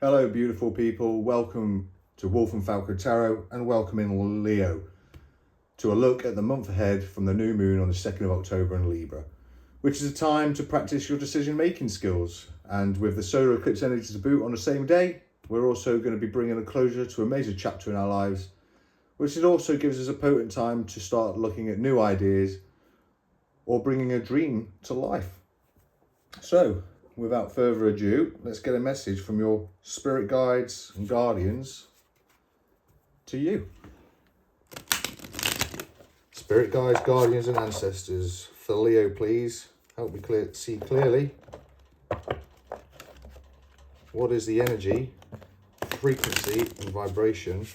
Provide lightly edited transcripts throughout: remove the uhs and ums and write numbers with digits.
Hello beautiful people, welcome to Wolf and Falcon Tarot and welcome in Leo to a look at the month ahead from the new moon on the 2nd of October in Libra, which is a time to practice your decision making skills. And with the solar eclipse energy to boot on the same day, we're also going to be bringing a closure to a major chapter in our lives, which it also gives us a potent time to start looking at new ideas or bringing a dream to life. So, without further ado, let's get a message from your spirit guides and guardians to you. Spirit guides, guardians and ancestors, for Leo please, help me see clearly. What is the energy, frequency and vibration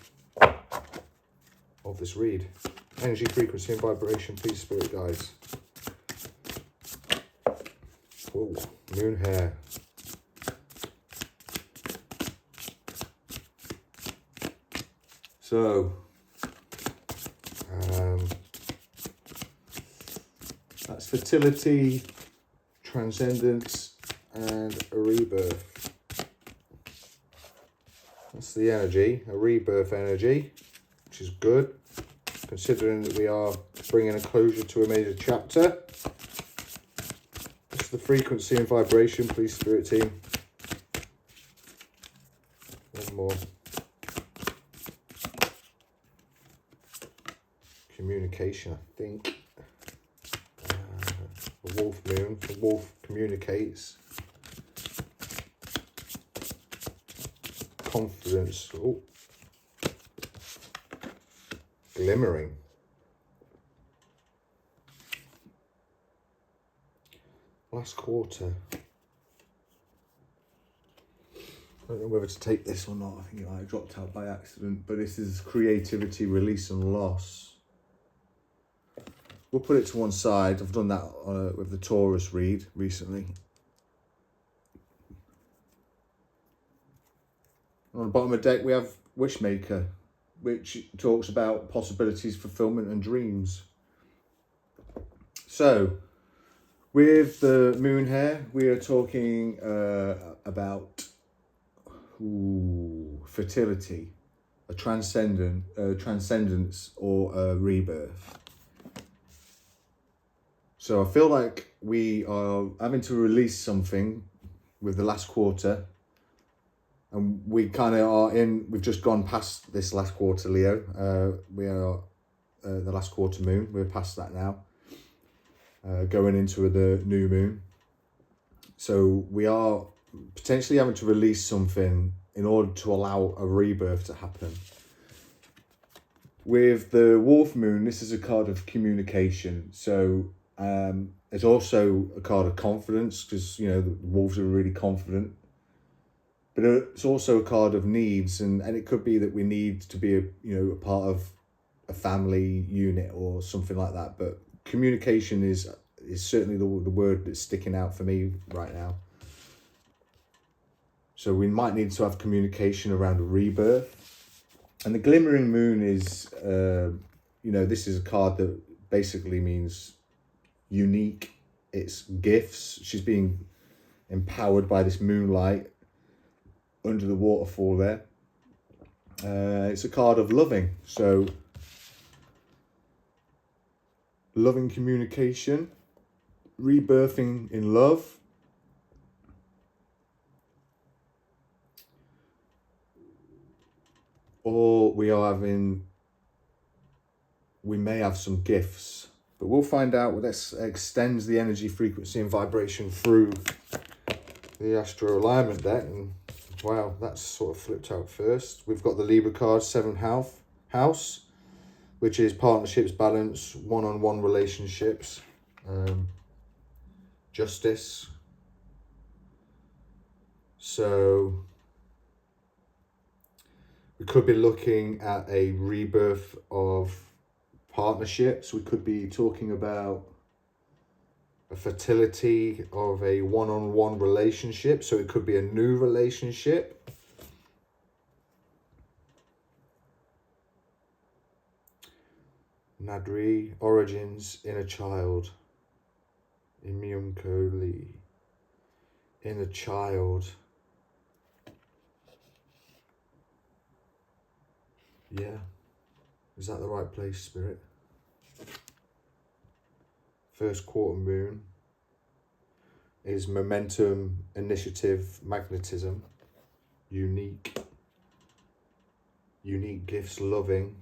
of this read? Energy, frequency and vibration, please spirit guides. Whoa, moon hair. So, that's fertility, transcendence, and a rebirth. That's the energy, a rebirth energy, which is good, considering that we are bringing a closure to a major chapter. The frequency and vibration, please spirit team. One more. Communication, I think. The wolf moon, the wolf communicates. Confidence. Oh. Glimmering. Last quarter. I don't know whether to take this or not. I think I dropped out by accident, but this is creativity, release and loss. We'll put it to one side. I've done that with the Taurus read recently. On the bottom of the deck we have Wishmaker, which talks about possibilities, fulfillment and dreams. So, with the moon hair, we are talking about fertility, a transcendence or a rebirth. So I feel like we are having to release something with the last quarter, and we kind of are we've just gone past this last quarter, Leo. We are the last quarter moon, we're past that now. Going into the new moon. So we are potentially having to release something in order to allow a rebirth to happen. With the wolf moon, this is a card of communication. So it's also a card of confidence, because you know the wolves are really confident. But it's also a card of needs, and it could be that we need to be a part of a family unit or something like that. But communication is certainly the word that's sticking out for me right now. So we might need to have communication around a rebirth. And the glimmering moon is, this is a card that basically means unique. It's gifts. She's being empowered by this moonlight under the waterfall there. It's a card of loving. So loving communication, rebirthing in love. Or we may have some gifts, but we'll find out. Let's extend the energy, frequency and vibration through the Astro Alignment deck. And wow, that's sort of flipped out first. We've got the Libra card, 7th house, which is partnerships, balance, one-on-one relationships, justice. So we could be looking at a rebirth of partnerships. We could be talking about a fertility of a one-on-one relationship. So it could be a new relationship. Nadri, origins, inner child. Imyunko Lee. Inner child. Yeah. Is that the right place, Spirit? First quarter moon is momentum, initiative, magnetism, unique gifts, loving.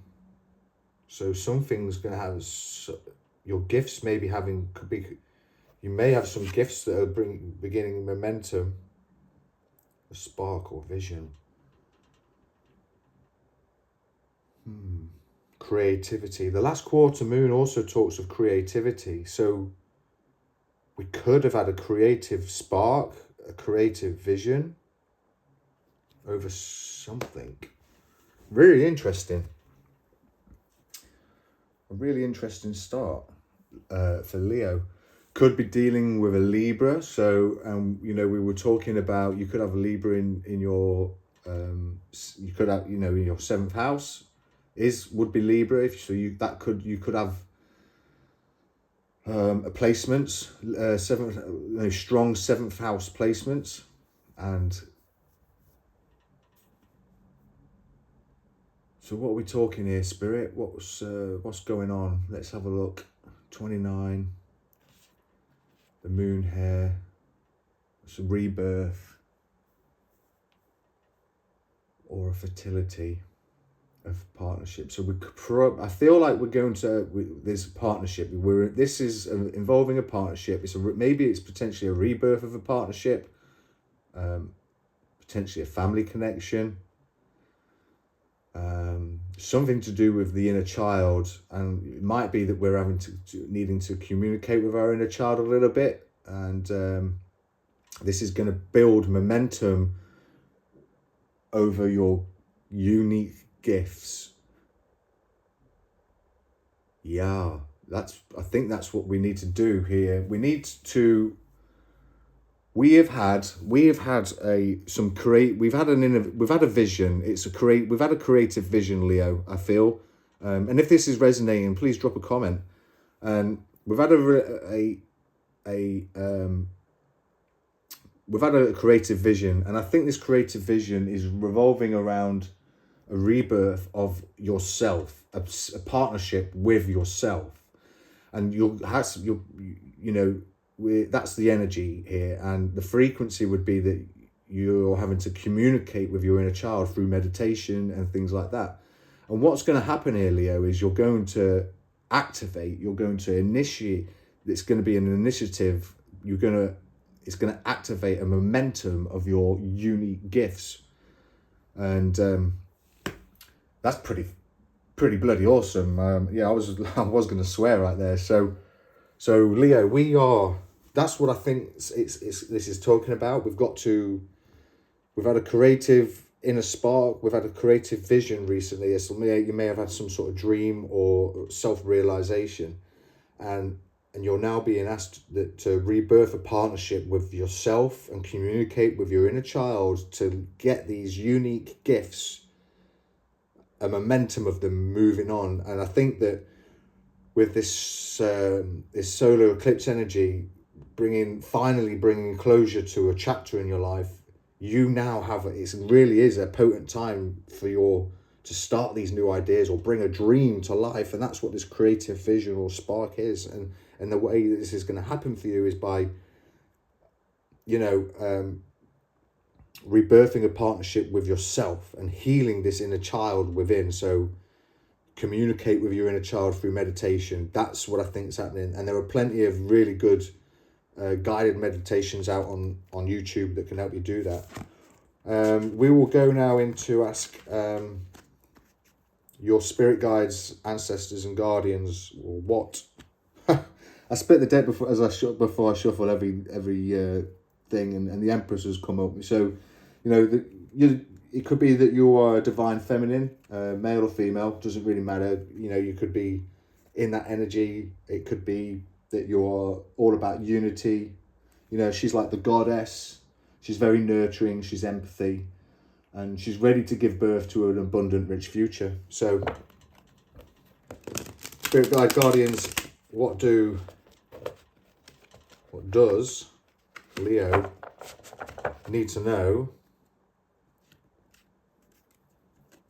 So something's going to have, your gifts may be having, you may have some gifts that are beginning momentum, a spark or vision. Creativity. The last quarter moon also talks of creativity. So we could have had a creative spark, a creative vision over something. Really interesting. A really interesting start for Leo. Could be dealing with a Libra. So, you know, we were talking about, you could have a Libra in your, you could have, you know, in your 7th house would be Libra. You could have a placements, strong 7th house placements, and so what are we talking here, Spirit? What's going on? Let's have a look. 29, the moon here, it's a rebirth or a fertility of partnership. So I feel like we're going to, there's a partnership. This is involving a partnership. Maybe it's potentially a rebirth of a partnership, potentially a family connection, something to do with the inner child, and it might be that we're needing to communicate with our inner child a little bit, and this is going to build momentum over your unique gifts. Yeah, I think that's what we need to do here. We've had a vision. We've had a creative vision, Leo, I feel. And if this is resonating, please drop a comment. And we've had a creative vision, and I think this creative vision is revolving around a rebirth of yourself, a partnership with yourself, and that's the energy here, and the frequency would be that you're having to communicate with your inner child through meditation and things like that. And what's going to happen here, Leo, is you're going to initiate. It's going to be an initiative. It's going to activate a momentum of your unique gifts, and that's pretty bloody awesome. I was going to swear right there. So Leo, that's what I think this is talking about. We've had a creative inner spark. We've had a creative vision recently. So you may have had some sort of dream or self-realization, and you're now being asked to rebirth a partnership with yourself and communicate with your inner child to get these unique gifts, a momentum of them moving on. And I think that with this solar eclipse energy finally bringing closure to a chapter in your life, you now it really is a potent time to start these new ideas or bring a dream to life. And that's what this creative vision or spark is. And the way that this is going to happen for you is by, rebirthing a partnership with yourself and healing this inner child within. So communicate with your inner child through meditation. That's what I think is happening. And there are plenty of really good guided meditations out on YouTube that can help you do that. We will go now into ask your spirit guides, ancestors and guardians, or what. I split the deck before I shuffle every thing, and the Empress has come up. So, it could be that you are a divine feminine, male or female, doesn't really matter. You could be in that energy. It could be that you're all about unity. She's like the goddess. She's very nurturing. She's empathy, and she's ready to give birth to an abundant, rich future. So, spirit guide guardians, what does Leo need to know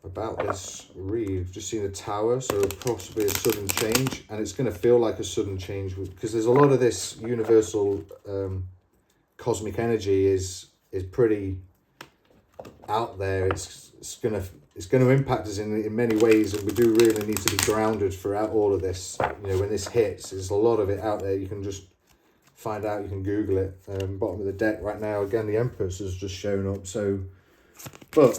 about this read. We've just seen a tower, so possibly a sudden change, and it's going to feel like a sudden change because there's a lot of this universal cosmic energy is pretty out there. It's gonna impact us in many ways, and we do really need to be grounded throughout all of this. You know, when this hits, there's a lot of it out there. You can just find out. You can Google it. Bottom of the deck right now. Again, the Empress has just shown up. So, but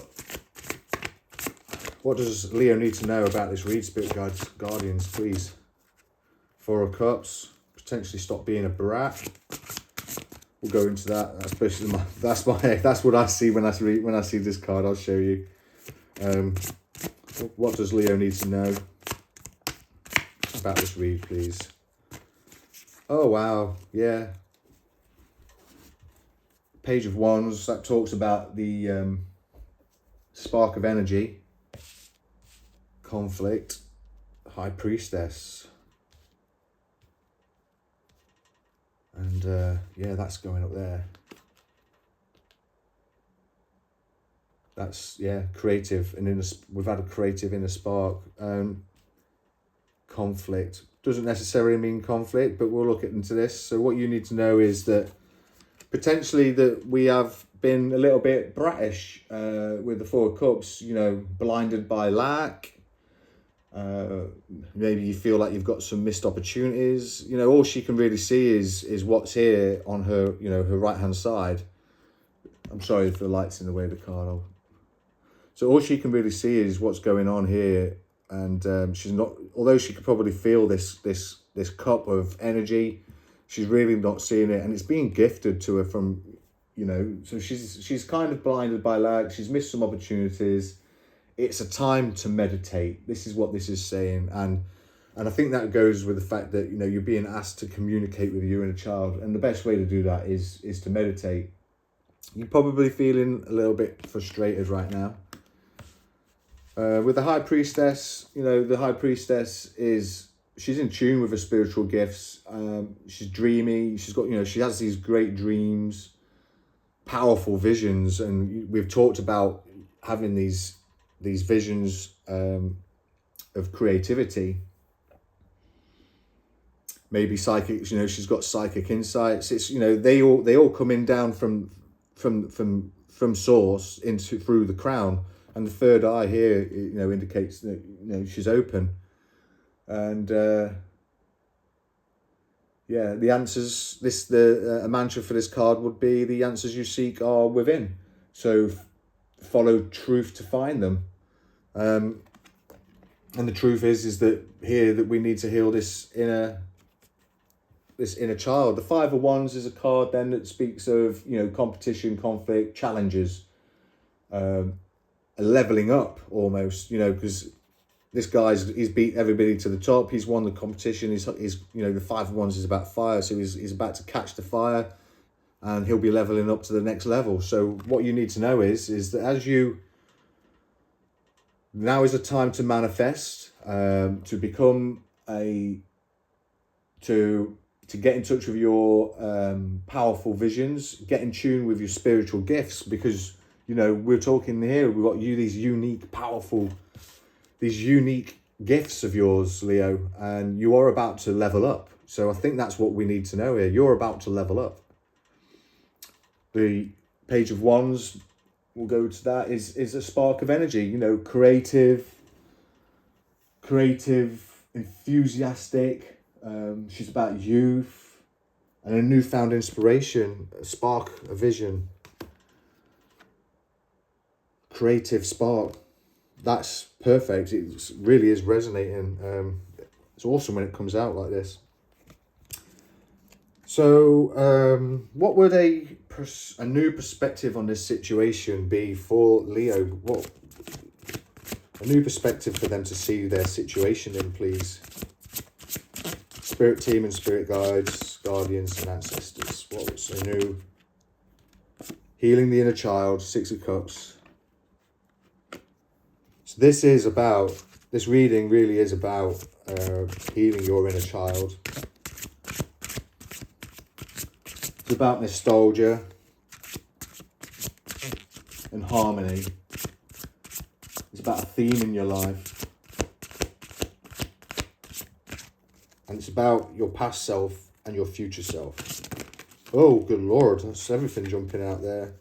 what does Leo need to know about this read, Spirit Guides, Guardians, please? Four of Cups. Potentially stop being a brat. We'll go into that. That's basically that's what I see when I see this card. I'll show you. What does Leo need to know about this read, please? Oh wow, yeah. Page of Wands, that talks about the spark of energy, conflict, High Priestess. And yeah, that's going up there. That's, yeah, creative. And we've had a creative inner spark. Conflict. Doesn't necessarily mean conflict, but we'll look into this. So what you need to know is that potentially that we have been a little bit brattish with the Four of Cups, you know, blinded by lack. Maybe you feel like you've got some missed opportunities. You know, all she can really see is what's here on her, you know, her right hand side. I'm sorry if the light's in the way of the card. So all she can really see is what's going on here, and she's not. Although she could probably feel this cup of energy, she's really not seeing it, and it's being gifted to her from, you know. So she's kind of blinded by lack. She's missed some opportunities. It's a time to meditate. This is what this is saying, and I think that goes with the fact that, you know, you're being asked to communicate with your inner child, and the best way to do that is to meditate. You're probably feeling a little bit frustrated right now. With the High Priestess, you know, the High Priestess she's in tune with her spiritual gifts. She's dreamy. She's got, you know, she has these great dreams, powerful visions, and we've talked about having these visions of creativity. Maybe psychic, you know, she's got psychic insights. It's, you know, they all come in down from source into through the crown. And the third eye here, you know, indicates that, you know, she's open. And yeah, the answers, a mantra for this card would be, the answers you seek are within. So follow truth to find them. And the truth is that here that we need to heal this inner child. The Five of Wands is a card then that speaks of, you know, competition, conflict, challenges. A leveling up almost, you know, because this he's beat everybody to the top. He's won the competition. He's you know, the Five of Wands is about fire, so he's about to catch the fire, and he'll be leveling up to the next level. So what you need to know is that now is the time to manifest, to become to get in touch with your powerful visions, get in tune with your spiritual gifts, because, you know, we're talking here, we've got these unique, powerful, these unique gifts of yours, Leo, and you are about to level up. So I think that's what we need to know here. You're about to level up. The Page of Wands, we'll go to that, is a spark of energy, you know, creative, enthusiastic. She's about youth and a newfound inspiration, a spark, a vision. Creative spark. That's perfect. It really is resonating. It's awesome when it comes out like this. So what would a new perspective on this situation be for Leo? What a new perspective for them to see their situation in, please? Spirit team and spirit guides, guardians and ancestors. What's a new? Healing the inner child, Six of Cups. So this reading really is about healing your inner child. It's about nostalgia and harmony. It's about a theme in your life. And it's about your past self and your future self. Oh, good Lord, that's everything jumping out there.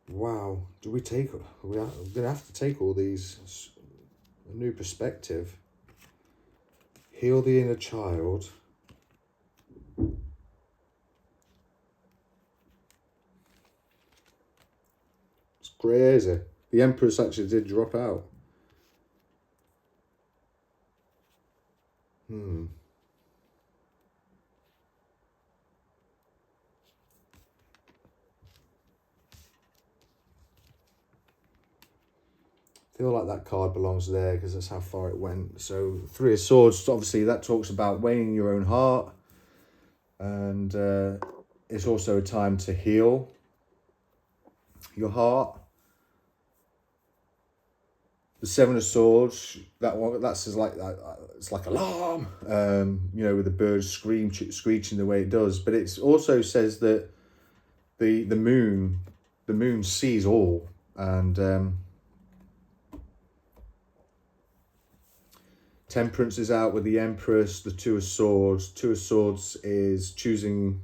Wow, we're going to have to take all these. A new perspective. Heal the inner child. It's crazy. The Empress actually did drop out. I feel like that card belongs there because that's how far it went. So Three of Swords, obviously that talks about weighing your own heart. And it's also a time to heal your heart. The Seven of Swords, that's like that. It's like alarm, with the birds screeching the way it does. But it also says that the moon sees all, and Temperance is out with the Empress. The Two of Swords. Two of Swords is choosing.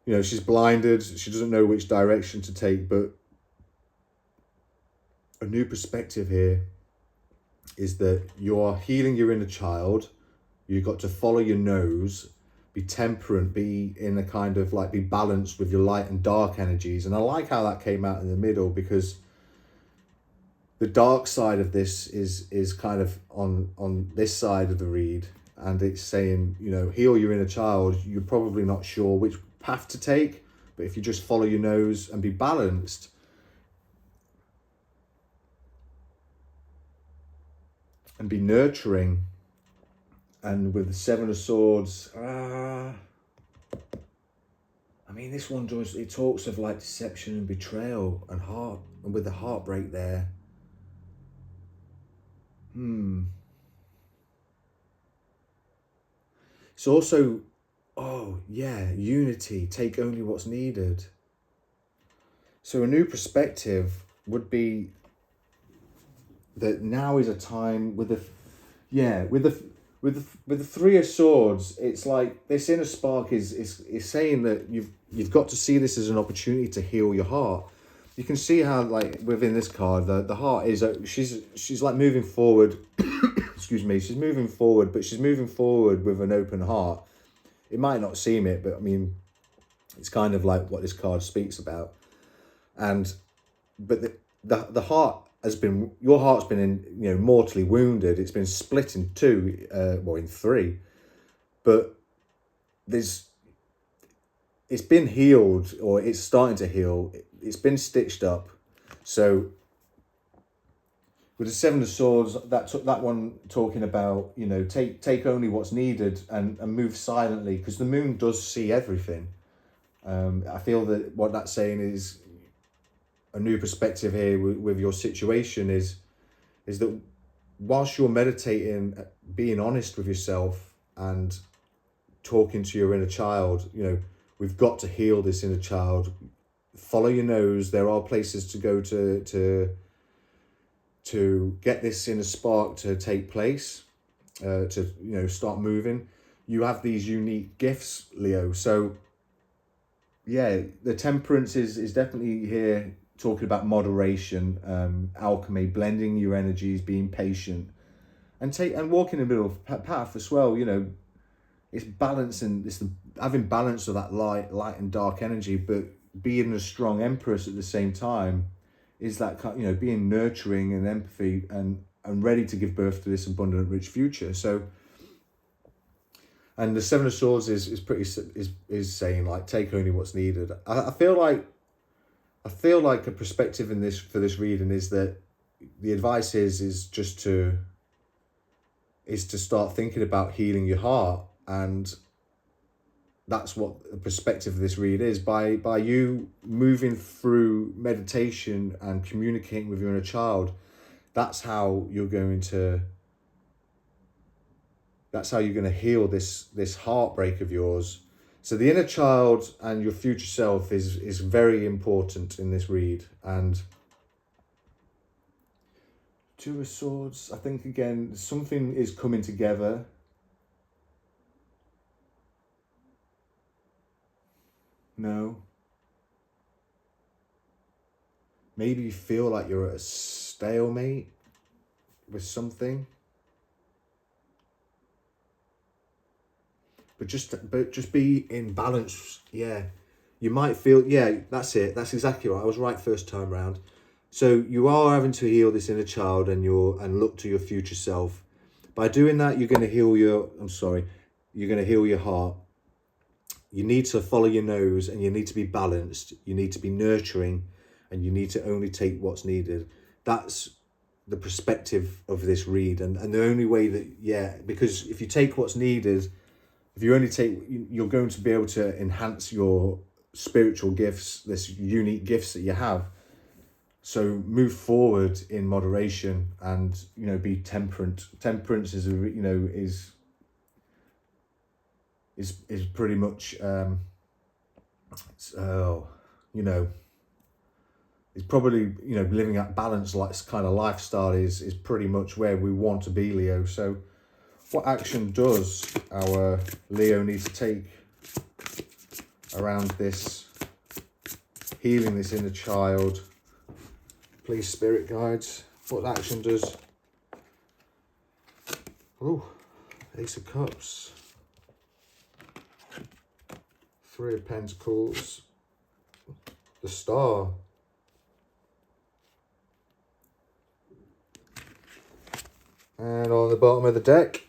She's blinded. She doesn't know which direction to take, but a new perspective here is that you're healing your inner child. You've got to follow your nose, be temperate, be in a kind of be balanced with your light and dark energies. And I like how that came out in the middle, because the dark side of this is kind of on this side of the read, and it's saying, heal your inner child. You're probably not sure which path to take, but if you just follow your nose and be balanced, and be nurturing. And with the Seven of Swords, this one it talks of deception and betrayal and heart, and with the heartbreak there. It's also, unity, take only what's needed. So a new perspective would be that now is a time with the Three of Swords. It's like this inner spark is saying that you've got to see this as an opportunity to heal your heart. You can see how within this card the heart is she's moving forward. Excuse me, she's moving forward, but she's moving forward with an open heart. It might not seem it, but it's kind of like what this card speaks about. But the heart your heart's been mortally wounded. It's been split in two, in three, but it's been healed, or it's starting to heal. It's been stitched up. So with the Seven of Swords, that one talking about, take only what's needed and move silently, because the moon does see everything. I feel that what that's saying is a new perspective here with your situation is that whilst you're meditating, being honest with yourself and talking to your inner child, we've got to heal this inner child. Follow your nose. There are places to go to get this inner spark to take place, to start moving. You have these unique gifts, Leo. So the Temperance is definitely here, talking about moderation, alchemy, blending your energies, being patient, and walking in the middle path as well. It's balancing, having balance of that light and dark energy, but being a strong Empress at the same time is that being nurturing and empathy and ready to give birth to this abundant, rich future. So, and the Seven of Swords is saying take only what's needed. I feel like a perspective for this reading is that the advice is to start thinking about healing your heart, and that's what the perspective of this read is. By you moving through meditation and communicating with your inner child, that's how you're going to That's how you're going to heal this heartbreak of yours. So the inner child and your future self is very important in this read. And Two of Swords, I think again, something is coming together. No. Maybe you feel like you're at a stalemate with something. But just be in balance. Yeah. You might feel, yeah, that's it. That's exactly right. I was right first time round. So you are having to heal this inner child and look to your future self. By doing that, you're going to heal you're going to heal your heart. You need to follow your nose, and you need to be balanced. You need to be nurturing, and you need to only take what's needed. That's the perspective of this read. And the only way that, because if you take what's needed, if you only take, you're going to be able to enhance your spiritual gifts, this unique gifts that you have. So move forward in moderation, and be temperate. Temperance is is pretty much it's probably living at balance, like kind of lifestyle is pretty much where we want to be, Leo. So what action does our Leo need to take around this healing this inner child? Please, spirit guides, what action does... Oh, Ace of Cups, Three of Pentacles, the Star, and on the bottom of the deck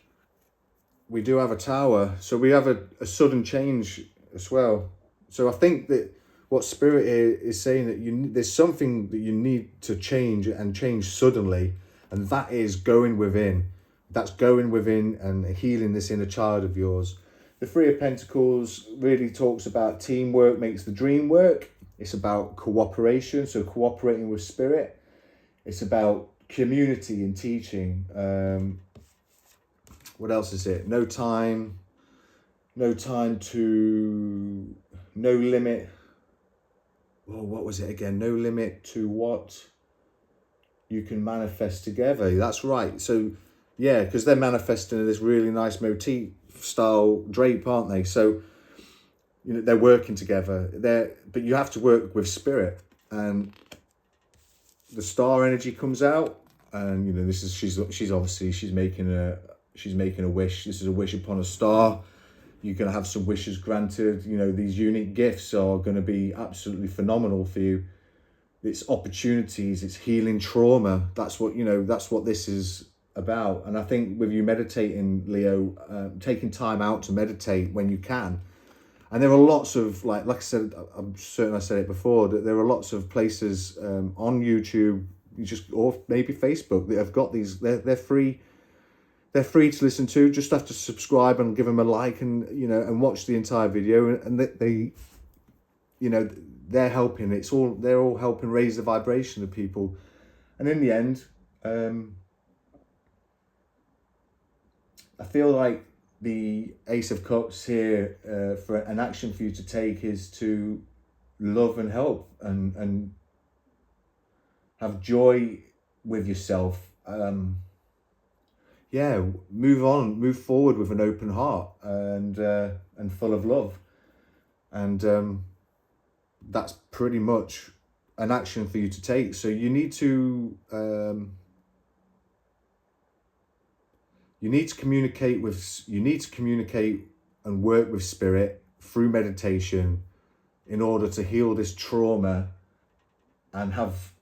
we do have a Tower. So we have a sudden change as well. So I think that what Spirit is saying, that there's something that you need to change, and change suddenly, and that is going within. That's going within and healing this inner child of yours. The Three of Pentacles really talks about teamwork makes the dream work. It's about cooperation, so cooperating with Spirit. It's about community and teaching. What else is it? No limit. Oh, what was it again? No limit to what you can manifest together. That's right. So yeah, because they're manifesting this really nice motif style drape, aren't they? So they're working together. But you have to work with Spirit, and the Star energy comes out, and this is she's making a wish. This is a wish upon a star. You're going to have some wishes granted. These unique gifts are going to be absolutely phenomenal for you. It's opportunities, it's healing trauma. That's what this is about. And I think with you meditating, Leo, taking time out to meditate when you can. And there are lots of, like I said, I'm certain I said it before, that there are lots of places on YouTube, or maybe Facebook, that have got these, they're free. They're free to listen to. Just have to subscribe and give them a like, and and watch the entire video. And they they're helping. They're all helping raise the vibration of people. And in the end, I feel like the Ace of Cups here, for an action for you to take, is to love and help and have joy with yourself. Move forward with an open heart and full of love, and that's pretty much an action for you to take. So you need to communicate and work with Spirit through meditation in order to heal this trauma and have.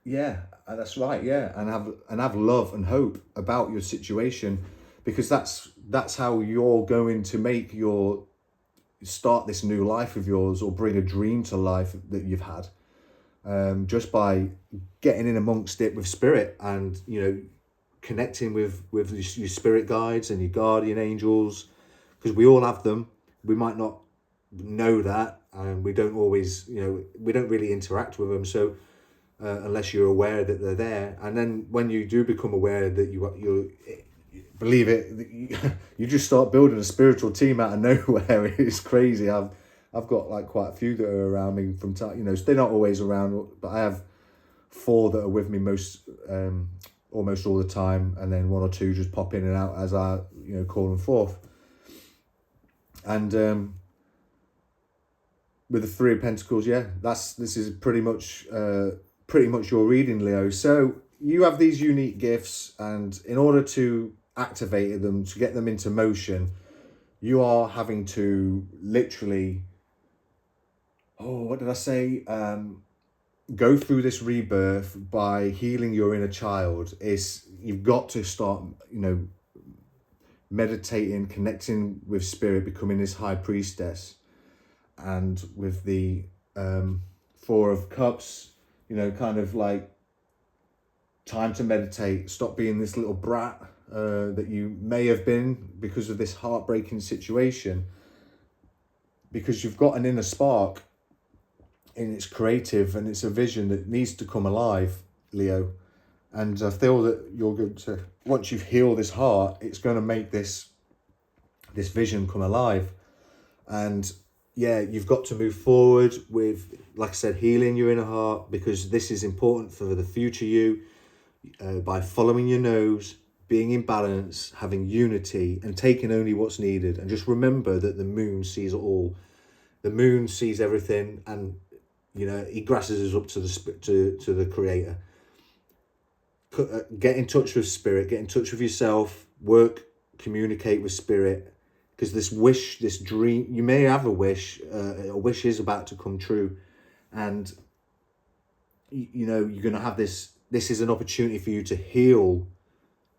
Yeah, that's right. Yeah, and have love and hope about your situation, because that's how you're going to start this new life of yours, or bring a dream to life that you've had, just by getting in amongst it with Spirit, and connecting with your spirit guides and your guardian angels, because we all have them. We might not know that, and we don't always we don't really interact with them. So. Unless you're aware that they're there, and then when you do become aware that believe it, you just start building a spiritual team out of nowhere. It's crazy. I've got like quite a few that are around me from time. You know, they're not always around, but I have 4 that are with me almost all the time, and then 1 or 2 just pop in and out as I call them forth. And with the 3 of Pentacles, this is pretty much your reading, Leo. So you have these unique gifts, and in order to activate them, to get them into motion, you are having to literally, go through this rebirth by healing your inner child. You've got to start, meditating, connecting with spirit, becoming this high priestess. And with the 4 of Cups, kind of like time to meditate, stop being this little brat that you may have been because of this heartbreaking situation, because you've got an inner spark and it's creative and it's a vision that needs to come alive, Leo. And I feel that you're going to, once you've healed this heart, it's going to make this vision come alive. And you've got to move forward with, like I said, healing your inner heart, because this is important for the future you, by following your nose, being in balance, having unity, and taking only what's needed. And just remember that the moon sees it all. The moon sees everything, and he grasses us up to the creator. Get in touch with spirit, get in touch with yourself, communicate with spirit, because this wish, this dream, you may have a wish is about to come true, and you're going to have this is an opportunity for you to heal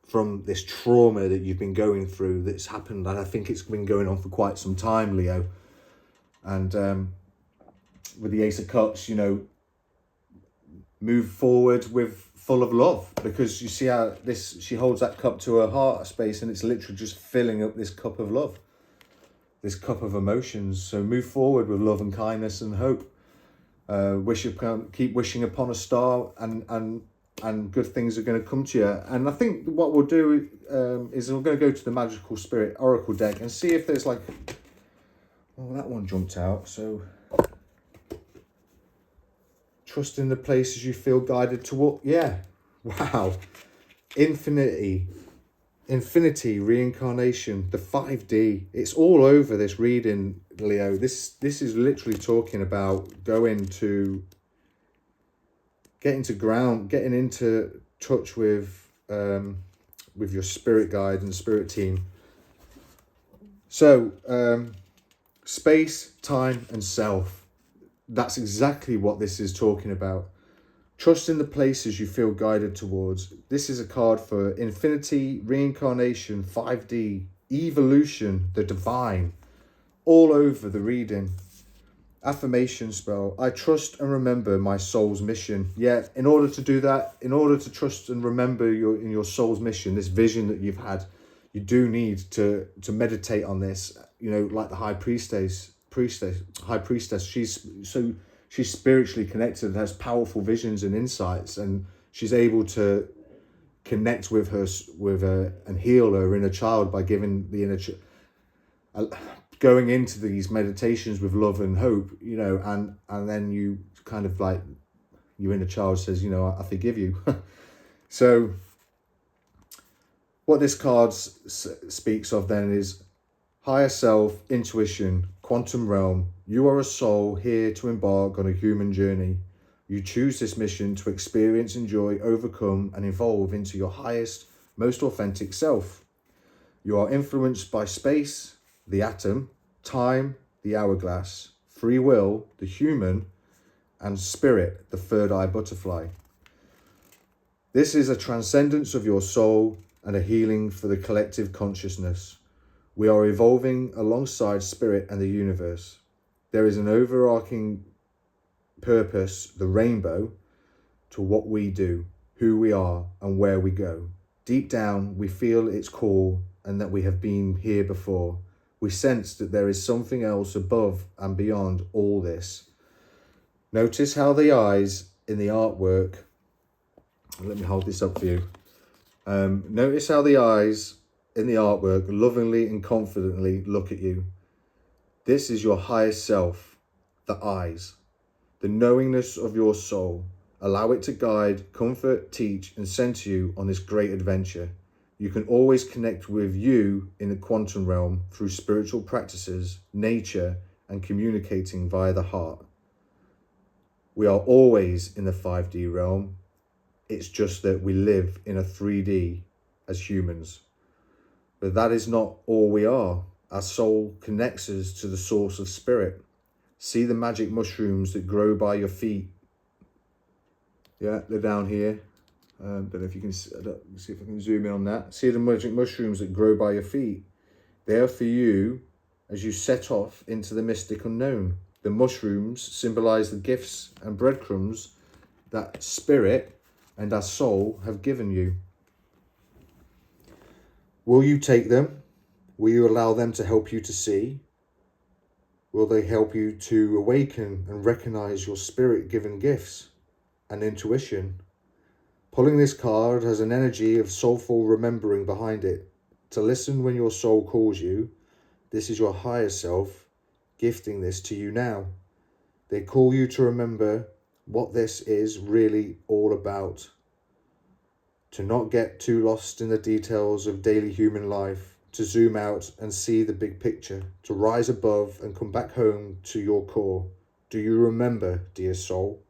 from this trauma that you've been going through, that's happened, and I think it's been going on for quite some time, Leo. And with the Ace of Cups, move forward with full of love, because you see how she holds that cup to her heart space, and it's literally just filling up this cup of love, this cup of emotions. So move forward with love and kindness and hope. Keep wishing upon a star, and good things are going to come to you. And I think what we'll do is we're going to go to the Magical Spirit Oracle deck and see if there's like, that one jumped out. So trust in the places you feel guided toward. Wow. Infinity, reincarnation, the 5D. It's all over this reading, Leo. This is literally talking about getting into touch with your spirit guide and spirit team. So space, time, and self. That's exactly what this is talking about. Trust in the places you feel guided towards. This is a card for infinity, reincarnation, 5D, evolution, the divine, all over the reading. Affirmation spell. I trust and remember my soul's mission. In order to do that, in order to trust and remember your soul's mission, this vision that you've had, you do need to meditate on this. Like the high priestess, she's spiritually connected and has powerful visions and insights, and she's able to connect with her and heal her inner child by giving the inner going into these meditations with love and hope, and then you kind of like, your inner child says, I forgive you. So what this card speaks of then is higher self, intuition, quantum realm. You are a soul here to embark on a human journey. You choose this mission to experience, enjoy, overcome, and evolve into your highest, most authentic self. You are influenced by space, the atom, time, the hourglass, free will, the human, and spirit, the third eye butterfly. This is a transcendence of your soul and a healing for the collective consciousness. We are evolving alongside spirit and the universe. There is an overarching purpose, the rainbow, to what we do, who we are, and where we go. Deep down, we feel its call and that we have been here before. We sense that there is something else above and beyond all this. Notice how the eyes in the artwork, let me hold this up for you. Notice how the eyes in the artwork lovingly and confidently look at you. This is your highest self, the eyes, the knowingness of your soul. Allow it to guide, comfort, teach, and center you on this great adventure. You can always connect with you in the quantum realm through spiritual practices, nature, and communicating via the heart. We are always in the 5D realm. It's just that we live in a 3D as humans. But that is not all we are. Our soul connects us to the source of spirit. See the magic mushrooms that grow by your feet. Yeah, they're down here. Don't know if you can see if I can zoom in on that. See the magic mushrooms that grow by your feet. They are for you as you set off into the mystic unknown. The mushrooms symbolize the gifts and breadcrumbs that spirit and our soul have given you. Will you take them? Will you allow them to help you to see? Will they help you to awaken and recognize your spirit-given gifts and intuition? Pulling this card has an energy of soulful remembering behind it. To listen when your soul calls you. This is your higher self gifting this to you now. They call you to remember what this is really all about. To not get too lost in the details of daily human life. To zoom out and see the big picture. To rise above and come back home to your core. Do you remember, dear soul?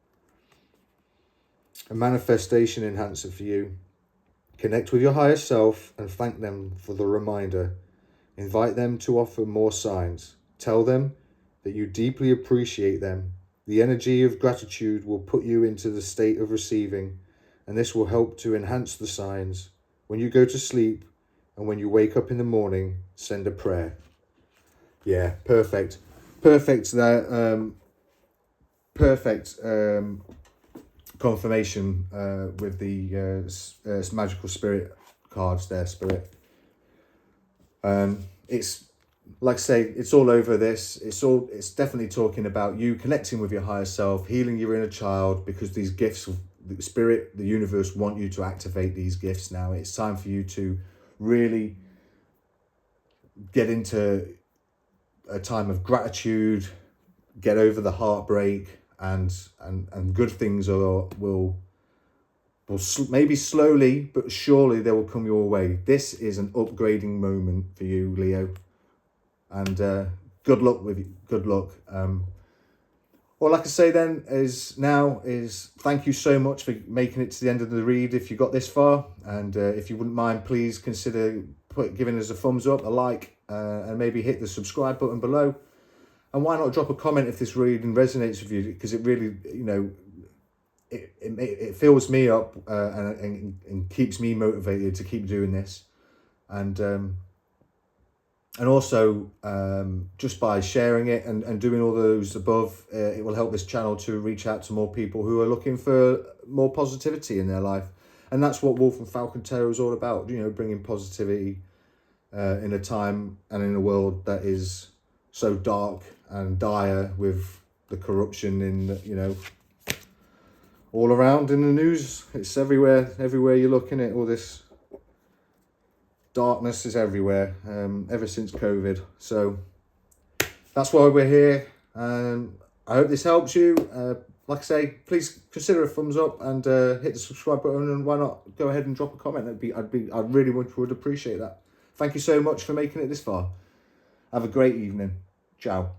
A manifestation enhancer for you. Connect with your higher self and thank them for the reminder. Invite them to offer more signs. Tell them that you deeply appreciate them. The energy of gratitude will put you into the state of receiving, and this will help to enhance the signs. When you go to sleep and when you wake up in the morning, send a prayer. Yeah, perfect. Perfect there. Perfect confirmation with the magical spirit cards there, Spirit. It's like I say, it's all over this. It's definitely talking about you connecting with your higher self, healing your inner child, because these gifts of the spirit, the universe want you to activate these gifts now. It's time for you to really get into a time of gratitude, get over the heartbreak, and good things will maybe slowly but surely they will come your way. This is an upgrading moment for you, Leo, and good luck with you. Good luck. All I can say then is thank you so much for making it to the end of the read if you got this far, and if you wouldn't mind, please consider giving us a thumbs up, a like, and maybe hit the subscribe button below. And why not drop a comment if this reading resonates with you, because it really, it fills me up and keeps me motivated to keep doing this. And also, just by sharing it and doing all those above, it will help this channel to reach out to more people who are looking for more positivity in their life. And that's what Wolf and Falcon Tarot is all about, bringing positivity in a time and in a world that is so dark and dire with the corruption in, all around in the news. It's everywhere you're looking at all this. Darkness is everywhere, ever since COVID. So that's why we're here. I hope this helps you. Like I say, please consider a thumbs up and hit the subscribe button, and why not go ahead and drop a comment. I really would appreciate that. Thank you so much for making it this far. Have a great evening. Ciao.